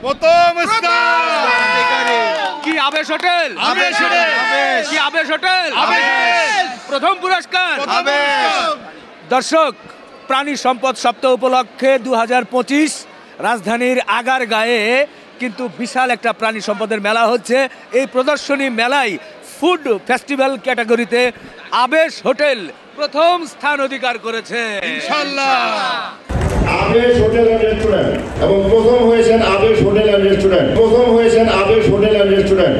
প্রথম স্থান কি আবেশ হোটেল? আবেশ হোটেল। কি আবেশ হোটেল? আবেশ। প্রথম পুরস্কার। আবেশ। দর্শক, প্রাণী সম্পদ সপ্তাহ উপলক্ষে 2025 রাজধানীর আগারগাঁয়ে কিন্তু বিশাল একটা প্রাণী সম্পদের মেলা হচ্ছে। এই প্রদর্শনী মেলায় ফুড ফেস্টিভ্যাল ক্যাটাগরিতে আবেশ হোটেল প্রথম স্থান অধিকার করেছে ইনশাআল্লাহ। আবেশ হোটেল অ্যান্ড রেস্টুরেন্ট এবং প্রথম হয়েছেন আবেশ হোটেল অ্যান্ড রেস্টুরেন্ট। প্রথম হয়েছেন আবেশ হোটেল অ্যান্ড রেস্টুরেন্ট।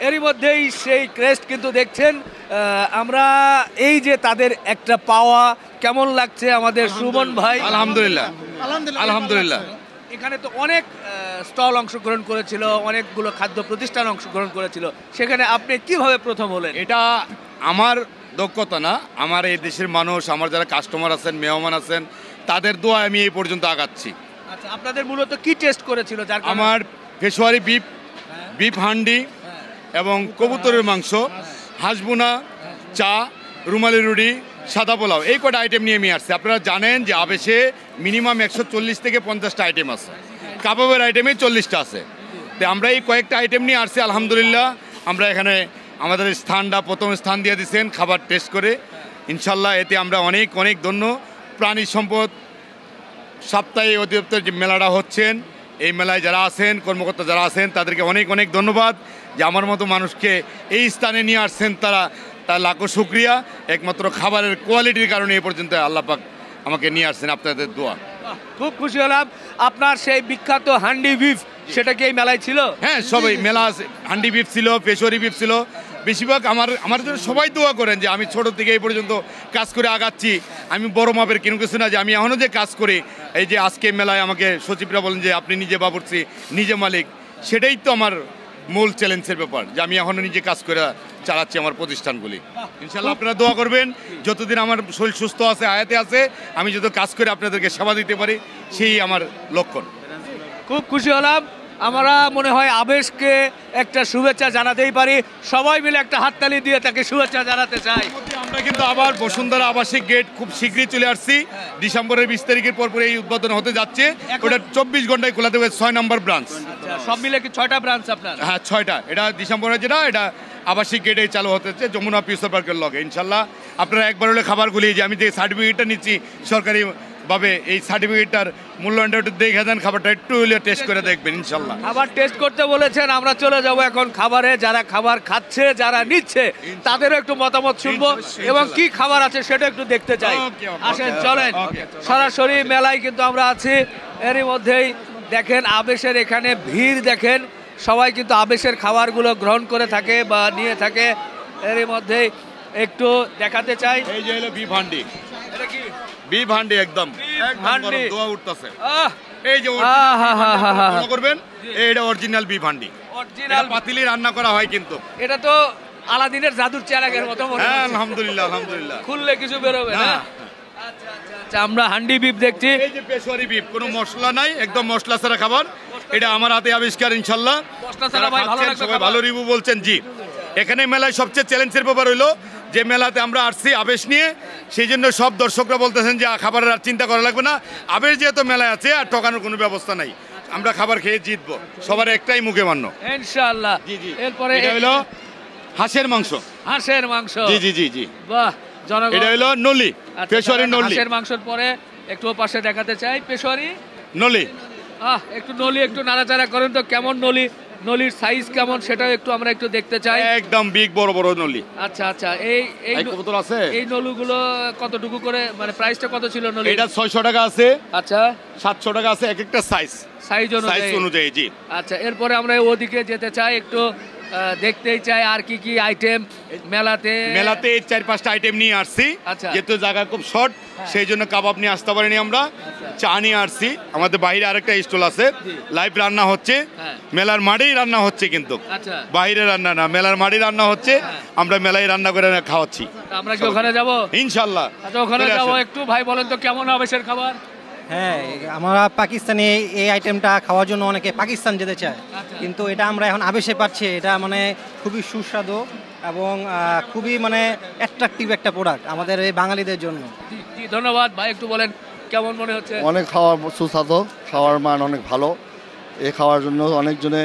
এরই মধ্যেই সেই ক্রেস্ট কিন্তু দেখছেন। আমরা এই যে তাদের একটা পাওয়া কেমন লাগছে আমাদের সুমন ভাই? আলহামদুলিল্লাহ আলহামদুলিল্লাহ। এখানে তো অনেক স্টল অংশগ্রহণ করেছিল, অনেকগুলো খাদ্য প্রতিষ্ঠান অংশগ্রহণ করেছিল, সেখানে আপনি কিভাবে প্রথম হলেন? এটা আমার দক্ষতা না, আমার এই দেশের মানুষ, আমার যারা কাস্টমার আছেন, মেহমান আছেন, তাদের দোয়া আমি এই পর্যন্ত আগাচ্ছি। আচ্ছা, আপনাদের মূলত কি টেস্ট করেছিল? যার কারণে- আমার পেশোয়ারি বিফ হান্ডি এবং কবুতরের মাংস, হাঁসবোনা, চা, রুমালি রুটি, সাদা পোলাও, এই কটা আইটেম নিয়ে আমি আসছি। আপনারা জানেন যে আবেশে মিনিমাম 140 থেকে 50টা আইটেম আছে, কাবাবের আইটেমে 40টা আছে। তো আমরা এই কয়েকটা আইটেম নিয়ে আসছি। আলহামদুলিল্লাহ আমরা এখানে আমাদের স্থানটা প্রথম স্থান দিয়ে দিচ্ছেন খাবার টেস্ট করে। ইনশাল্লাহ এতে আমরা অনেক অনেক ধন্য। প্রাণী সম্পদ সাপ্তাহিক অধিদপ্তর যে মেলাটা হচ্ছেন, এই মেলায় যারা আছেন, কর্মকর্তা যারা আছেন, তাদেরকে অনেক অনেক ধন্যবাদ যে আমার মতো মানুষকে এই স্থানে নিয়ে আসছেন। তার লাখো শুক্রিয়া। একমাত্র খাবারের কোয়ালিটির কারণে এ পর্যন্ত আল্লাহ পাক আমাকে নিয়ে আসছেন, আপনাদের দোয়া। খুব খুশি হলাম। আপনার সেই বিখ্যাত হান্ডি বিফ, সেটা কি এই মেলায় ছিল? হ্যাঁ, সবাই মেলা হান্ডি বিফ ছিল, পেশোয়ারি বিফ ছিল। বেশিরভাগ আমার জন্য সবাই দোয়া করেন যে আমি ছোট থেকে এই পর্যন্ত কাজ করে আগাচ্ছি। আমি বড় মাপের কোনো কিছু না, যে আমি এখনও যে কাজ করি, এই যে আজকে মেলায় আমাকে সচিবরা বলেন যে আপনি নিজে বাবুর্চি, নিজে মালিক, সেটাই তো আমার মূল চ্যালেঞ্জের ব্যাপার, যে আমি এখনও নিজে কাজ করে চালাচ্ছি আমার প্রতিষ্ঠানগুলি। ইনশাল্লাহ আপনারা দোয়া করবেন, যতদিন আমার শরীর সুস্থ আছে, আয়াতে আছে, আমি যত কাজ করে আপনাদেরকে সেবা দিতে পারি, সেই আমার লক্ষণ। খুব খুশি হলাম। আমরা মনে হয় আবেশকে একটা শুভেচ্ছা জানাতেই পারি। সবাই মিলে একটা হাততালি দিয়ে তাকে শুভেচ্ছা জানাতে চাই। আমরা কিন্তু আবার বসুন্ধরা আবাসিক গেট খুব শীঘ্রই চলে আসছি। ডিসেম্বরের 20 তারিখের পর এই উদ্বোধন হতে যাচ্ছে। ওটা 24 ঘন্টায় খোলা থাকবে, 6 নম্বর ব্রাঞ্চ। সব মিলে কি 6টা ব্রাঞ্চ আপনার? হ্যাঁ, 6টা। এটা ডিসেম্বরে যেটা, এটা আবাসিক গেটেই চালু হতেছে, যমুনা পিউসর পার্কের লগে। ইনশাল্লাহ আপনারা একবার হলে খাবারগুলি, যে আমি যে সার্টিফিকেটটা নিচ্ছি সরকারিভাবে, এই সার্টিফিকেটটার মূল্যায়নটা একটু দেখে দেন, খাবারটা একটু হলে টেস্ট করে দেখবেন। ইনশাল্লাহ খাবার টেস্ট করতে বলেছেন, আমরা চলে যাব এখন খাবারে। যারা খাবার খাচ্ছে, যারা নিচ্ছে, তাদেরও একটু মতামত শুনবো এবং কি খাবার আছে সেটা একটু দেখতে চাই। আসেন, চলেন সরাসরি মেলায় কিন্তু আমরা আছি। এরই মধ্যেই দেখেন আবেশের এখানে ভিড় দেখেন, সবাই কিন্তু আবেশের খাবারগুলো গ্রহণ করে থাকে বা নিয়ে থাকে। এরই মধ্যেই একটু দেখাতে চাই, এই যে হলো বিফ হান্ডি। এটা কি বিফ হান্ডি একদম হান্ডি? দোয়া উঠতেছে। আহ, এই যে মনে করবেন, এইটা অরিজিনাল বিফ হান্ডি। অরিজিনাল পাতিলি রান্না করা হয় কিন্তু। এটা তো আলাদিনের জাদুর চেরাগের মতো মনে হ্যাঁ, হচ্ছে। আলহামদুলিল্লাহ আলহামদুলিল্লাহ। খুললে কিছু বেরোবে না? হ্যাঁ। আচ্ছা আচ্ছা আচ্ছা, আমরা হান্ডি বিফ দেখছি। এই যে পেশোয়ারি বিফ, কোনো মশলা নাই, একদম মশলা ছাড়া খাবার। এটা আমার হাতে আবিষ্কার। ইনশাল্লাহ মশলা ছাড়া ভাই ভালো লাগবে সবাই খাবার। ভালো রিভিউ বলছেন। জি, এখানে মেলায় সবচেয়ে চ্যালেঞ্জের ব্যাপার হলো যে মেলাতে আমরা আসছি আবেশ নিয়ে, সেই জন্য সব দর্শকরা বলতেছেন যে খাবারের আর চিন্তা করা লাগবে না, আবেশ যেহেতু মেলায় আছে, আর ঠকানোর কোনো ব্যবস্থা নাই, আমরা খাবার খেয়ে জিতবো। সবার একটাই মুখে মান্য। ইনশাআল্লাহ। জি জি। এরপরে এটা হলো হাঁসের মাংস। হাঁসের মাংস। জি জি জি জি। বাহ, জনগণ। এটা হলো নলি, আচ্ছা, পেশোয়ারি নলি। হাঁসের মাংসের পরে একটু পাশে দেখাতে চাই পেশোয়ারি নলি। একটু নলি, একটু নাড়াচাড়া করেন তো, কেমন নলি, নলির সাইজ কেমন সেটাও একটু আমরা একটু দেখতে চাই। একদম বিগ বড় বড় নলি। আচ্ছা আচ্ছা, এই এই কবুতর আছে। এই নলুগুলো কতটুকু করে, মানে প্রাইসটা কত ছিল নলি? এটা 600 টাকা আছে। আচ্ছা, 700 টাকা আছে, এক একটা সাইজ সাইজ অনুযায়ী। জি। আচ্ছা, এরপরে আমরা ওদিকে যেতে চাই, একটু দেখতেই চাই আর কি কি আইটেম মেলাতে। এই 4-5টা আইটেম নিয়ে আসছি। আচ্ছা। যেহেতু জায়গা খুব শর্ট, সেই জন্য কাবাব নিয়ে আসতে পারিনি আমরা। চা নিয়ে আসছি। আমাদের বাইরে আরেকটা স্টল আছে, লাইভ রান্না হচ্ছে। হ্যাঁ। মেলার মাঠেই রান্না হচ্ছে কিন্তু, আচ্ছা, বাইরে রান্না না, মেলার মাঠেই রান্না হচ্ছে। আমরা মেলায় রান্না করে খাওয়াচ্ছি। আমরা কি ওখানে যাব? ইনশাল্লাহ। আচ্ছা, ওখানে চলে যাবো। আসেন। একটু ভাই বলেন তো কেমন আবেশের খাবার? হ্যাঁ, আমরা পাকিস্তানে এই আইটেমটা খাওয়ার জন্য অনেকে পাকিস্তান যেতে চায়, আচ্ছা। কিন্তু এটা আমরা এখন আবেশে পাচ্ছি। এটা মানে খুবই সুস্বাদু এবং খুবই মানে অ্যাট্রাকটিভ একটা প্রোডাক্ট আমাদের এই বাঙালিদের জন্য। জি জি, ধন্যবাদ ভাই। একটু বলেন কেমন মনে হচ্ছে? অনেক খাওয়ার সুস্বাদু, খাওয়ার মান অনেক ভালো। এই খাওয়ার জন্য অনেকজনে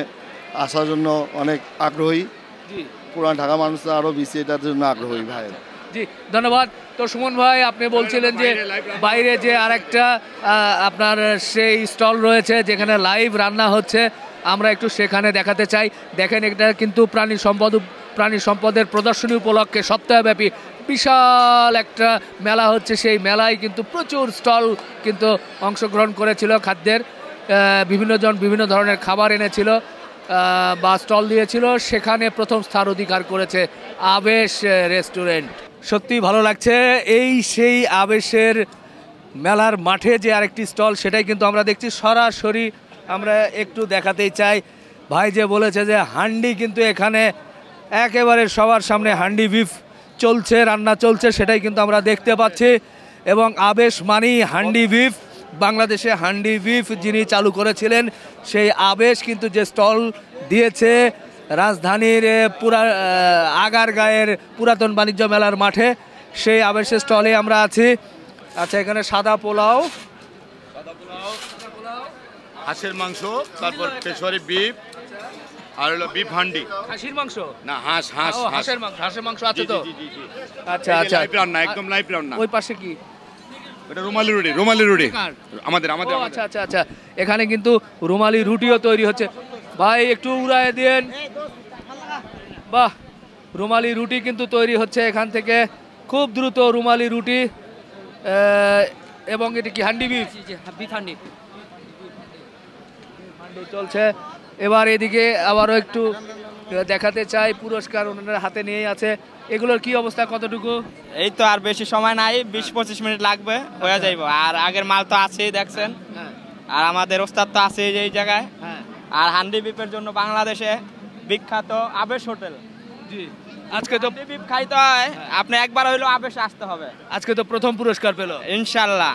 আসার জন্য অনেক আগ্রহী। জি পুরান ঢাকা মানুষরা আরও বেশি এটার জন্য আগ্রহী ভাই। জি, ধন্যবাদ। তো সুমন ভাই, আপনি বলছিলেন যে বাইরে যে আরেকটা আপনার সেই স্টল রয়েছে যেখানে লাইভ রান্না হচ্ছে, আমরা একটু সেখানে দেখাতে চাই। দেখেন, এটা কিন্তু প্রাণী সম্পদের প্রদর্শনী উপলক্ষে সপ্তাহব্যাপী বিশাল একটা মেলা হচ্ছে। সেই মেলায় কিন্তু প্রচুর স্টল কিন্তু অংশগ্রহণ করেছিল খাদ্যের। বিভিন্ন জন বিভিন্ন ধরনের খাবার এনেছিল বা স্টল দিয়েছিল। সেখানে প্রথম স্থান অধিকার করেছে আবেশ রেস্টুরেন্ট। সত্যি ভালো লাগছে। এই সেই আবেশের মেলার মাঠে যে আরেকটি স্টল, সেটাই কিন্তু আমরা দেখছি সরাসরি। আমরা একটু দেখাতেই চাই, ভাই যে বলেছে যে হান্ডি কিন্তু এখানে একেবারে সবার সামনে হান্ডি বিফ চলছে, রান্না চলছে, সেটাই কিন্তু আমরা দেখতে পাচ্ছি। এবং আবেশ মানি হান্ডি বিফ, বাংলাদেশে হান্ডি বিফ যিনি চালু করেছিলেন, সেই আবেশ কিন্তু যে স্টল দিয়েছে রাজধানীর আগারগাঁয়ের পুরাতন বাণিজ্য মেলার মাঠে, সেই আবেশের স্টলে আমরা আছি। আচ্ছা, এখানে সাদা পোলাও, হাঁসের মাংস, তারপর পেশোয়ারি বিফ, আর হলো বিফ হান্ডি। খাসির মাংস না, হাঁস হাঁস ও, হাঁস। হাঁসের মাংস আছে তো? জি, জি, জি। আচ্ছা এই যে আচ্ছা, লাইভ রান্না, একদম লাইভ রান্না। ওই পাশে কি? এটা রুমালি রুটি, রুমালি রুটি কার? আমাদের আমাদের ও, আচ্ছা আচ্ছা আচ্ছা, এখানে কিন্তু রুমালি রুটিও তৈরি হচ্ছে। ভাই একটু উড়ায় দেন। বাহ, রুমালি রুটি কিন্তু তৈরি হচ্ছে এখান থেকে খুব দ্রুত। রুমালি রুটি এবং এটি কি হান্ডি বিফ? বিফ হান্ডি চলছে। এবার এদিকে আবারও একটু দেখাতে চাই, পুরস্কার ওনার হাতে নিয়েই আছে। এগুলোর কি অবস্থা, কতটুকু? এই তো আর বেশি সময় নাই, 20-25 মিনিট লাগবে, হয়ে যাইব। আর আগের মাল তো আছেই দেখছেন, হ্যাঁ আর আমাদের ওস্তাদ তো আছে এই জায়গায়। হ্যাঁ, আর হান্ডি বিপের জন্য বাংলাদেশে বিখ্যাত আবেশ হোটেল। জি। আজকে তো হান্ডি বিপ খাইতে হয়, আপনি একবার হইলো আবেশে আসতে হবে আজকে তো প্রথম পুরস্কার পেল ইনশাল্লাহ।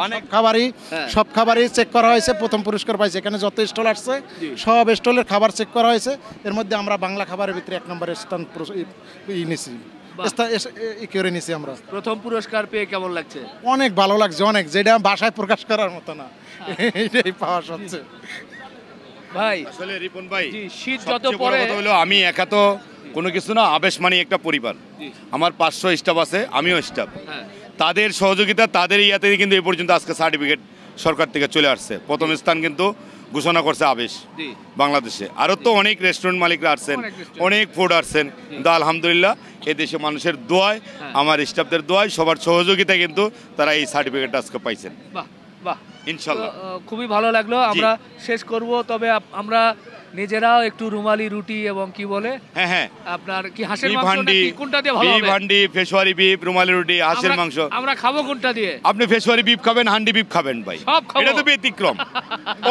অনেক খাবারই হ্যাঁ। সব খাবারই চেক করা হয়েছে, প্রথম পুরস্কার পাইছে। এখানে যত স্টল আসছে সব স্টলের খাবার চেক করা হয়েছে। এর মধ্যে আমরা বাংলা খাবারের ভিতরে 1 নম্বরের স্থান নিছি, করে নিছি আমরা। প্রথম পুরস্কার পেয়ে কেমন লাগছে? অনেক ভালো লাগছে, অনেক, যেটা ভাষায় প্রকাশ করার মতো না, এইটাই পাওয়া সবচেয়ে। ভাই আসলে রিপন ভাই, জি, শীত যত সবচেয়ে বড় পড়ে, কথা হলো আমি একা তো কোনো কিছু না, আবেশ মানি একটা পরিবার। আমার 500 স্টাফ আছে, আমিও স্টাফ। হ্যাঁ তাদের সহযোগিতা, তাদের ইয়াতে কিন্তু এই পর্যন্ত আজকে সার্টিফিকেট সরকার থেকে চলে আসছে। প্রথম স্থান কিন্তু ঘোষণা করছে আবেশ জি। বাংলাদেশে। আরও তো অনেক রেস্টুরেন্ট মালিকরা আসছেন, অনেক restaurant। অনেক ফুড আসছেন, কিন্তু আলহামদুলিল্লাহ এই দেশে মানুষের দোয়ায়, আমার স্টাফদের দোয়ায়, সবার সহযোগিতায় কিন্তু তারা এই সার্টিফিকেট আজকে পাইছেন বাহ বাহ, ইনশাল্লাহ। তো, খুবই ভালো লাগলো। আমরা শেষ করব, তবে আমরা নিজেরাও একটু রুমালি রুটি এবং কি বলে হ্যাঁ হ্যাঁ, আপনার কি হাঁসের বিফ মাংস হান্ডি, নাকি কোনটা দিয়ে ভালো বিফ হবে? হান্ডি, পেশোয়ারি বিফ, রুমালি রুটি, হাঁসের আমরা- মাংস। আমরা খাবো কোনটা দিয়ে? আপনি পেশোয়ারি বিফ খাবেন, হান্ডি বিফ খাবেন ভাই, সব খাবো। এটা তো ব্যতিক্রম।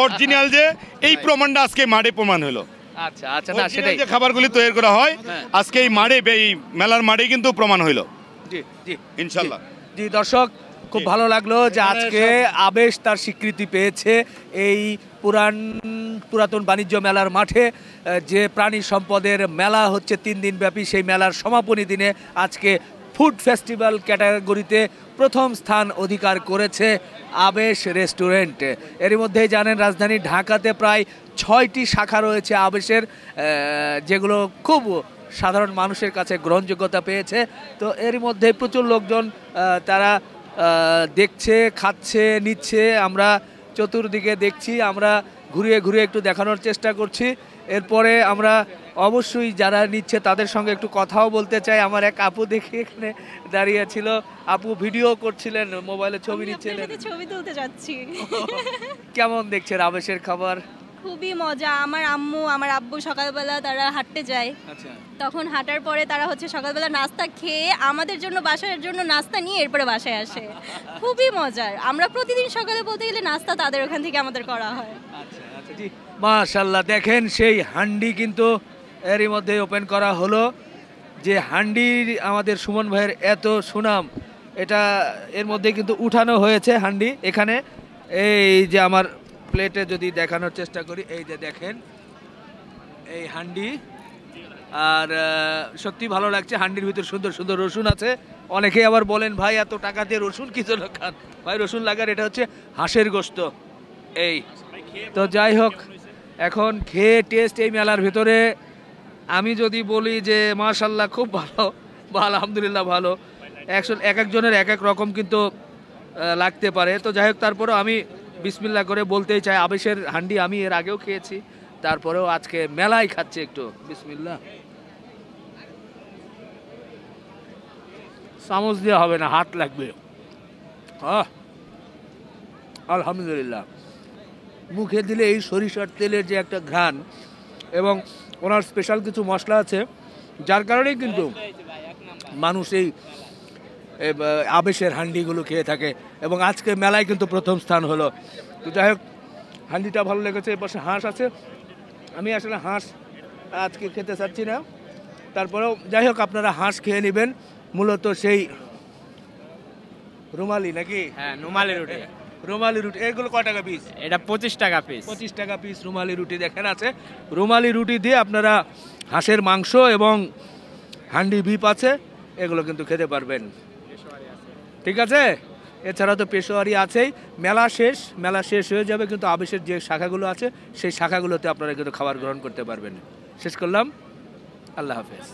অরিজিনাল যে এই প্রমাণটা আজকে মাঠে প্রমাণ হলো। আচ্ছা আচ্ছা, না Original সেটাই। যে খাবারগুলি তৈরি করা হয় হ্যাঁ। আজকে এই মাঠে, এই মেলার মাঠে কিন্তু প্রমাণ হইলো জি জি ইনশাল্লাহ। জি, দর্শক খুব ভালো লাগলো যে আজকে আবেশ তার স্বীকৃতি পেয়েছে এই পুরাতন বাণিজ্য মেলার মাঠে। যে প্রাণী সম্পদের মেলা হচ্ছে 3 দিন ব্যাপী, সেই মেলার সমাপনী দিনে আজকে ফুড ফেস্টিভ্যাল ক্যাটাগরিতে প্রথম স্থান অধিকার করেছে আবেশ রেস্টুরেন্ট। এর মধ্যেই জানেন রাজধানী ঢাকাতে প্রায় 6টি শাখা রয়েছে আবেশের, যেগুলো খুব সাধারণ মানুষের কাছে গ্রহণযোগ্যতা পেয়েছে। তো এর মধ্যে প্রচুর লোকজন তারা দেখছে, খাচ্ছে, নিচ্ছে। আমরা চতুর্দিকে দেখছি, আমরা ঘুরিয়ে ঘুরিয়ে একটু দেখানোর চেষ্টা করছি। এরপরে আমরা অবশ্যই যারা নিচ্ছে তাদের সঙ্গে একটু কথাও বলতে চাই। আমার এক আপু দেখি এখানে দাঁড়িয়ে ছিল, আপু ভিডিও করছিলেন, মোবাইলে ছবি নিচ্ছিলেন। ছবি তুলতে যাচ্ছি। কেমন দেখছেন আবেশের খাবার? খুবই মজা। আমার আম্মু আমার আব্বু সকালবেলা তারা হাঁটতে যায়, আচ্ছা, তখন হাঁটার পরে তারা হচ্ছে সকালবেলা নাস্তা খেয়ে আমাদের জন্য বাসার জন্য নাস্তা নিয়ে এরপরে বাসায় আসে। খুবই মজার। আমরা প্রতিদিন সকালে বলতে গেলে নাস্তা তাদের ওখান থেকে আমাদের করা হয়। আচ্ছা আচ্ছা, জি মাশাআল্লাহ। দেখেন সেই হান্ডি কিন্তু এরই মধ্যে ওপেন করা হলো। যে হান্ডির আমাদের সুমন ভাইয়ের এত সুনাম, এটা এর মধ্যে কিন্তু উঠানো হয়েছে হান্ডি। এখানে এই যে আমার প্লেটে যদি দেখানোর চেষ্টা করি, এই যে দেখেন এই হান্ডি, আর সত্যি ভালো লাগছে। হান্ডির ভিতর সুন্দর সুন্দর রসুন আছে। অনেকেই আবার বলেন ভাই এত টাকা দিয়ে রসুন কি জন্য খান? ভাই রসুন লাগার, এটা হচ্ছে হাঁসের গোশত। এই তো যাই হোক, এখন খেয়ে টেস্ট এই মেলার ভিতরে আমি যদি বলি যে মাশাল্লাহ খুব ভালো বা আলহামদুলিল্লাহ ভালো, এক একজনের এক এক রকম কিন্তু লাগতে পারে। তো যাই হোক, তারপরেও আমি বিসমিল্লাহ করে বলতেই চাই, আবেশের হান্ডি আমি এর আগেও খেয়েছি, তারপরেও আজকে মেলায় খাচ্ছি একটু। বিসমিল্লাহ। চামচ দেওয়া হবে না, হাত লাগবে। আলহামদুলিল্লাহ। মুখে দিলে এই সরিষার তেলের যে একটা ঘ্রাণ এবং ওনার স্পেশাল কিছু মশলা আছে, যার কারণেই কিন্তু মানুষ এই আবেশের হান্ডিগুলো খেয়ে থাকে এবং আজকে মেলায় কিন্তু প্রথম স্থান হলো। তো যাই হোক, হান্ডিটা ভালো লেগেছে। এর পাশে হাঁস আছে, আমি আসলে হাঁস আজকে খেতে চাচ্ছি না, তারপরেও যাই হোক আপনারা হাঁস খেয়ে নেবেন। মূলত সেই রুমালি নাকি? হ্যাঁ, রুমালি রুটি। রুমালি রুটি এগুলো কয় টাকা পিস? এটা 25 টাকা পিস। 25 টাকা পিস রুমালি রুটি দেখেন আছে। রুমালি রুটি দিয়ে আপনারা হাঁসের মাংস এবং হান্ডি বিপ আছে, এগুলো কিন্তু খেতে পারবেন। ঠিক আছে, এছাড়া তো পেশোয়ারি আছেই। মেলা শেষ হয়ে যাবে, কিন্তু আবেশের যে শাখাগুলো আছে সেই শাখাগুলোতে আপনারা কিন্তু খাবার গ্রহণ করতে পারবেন। শেষ করলাম, আল্লাহ হাফেজ।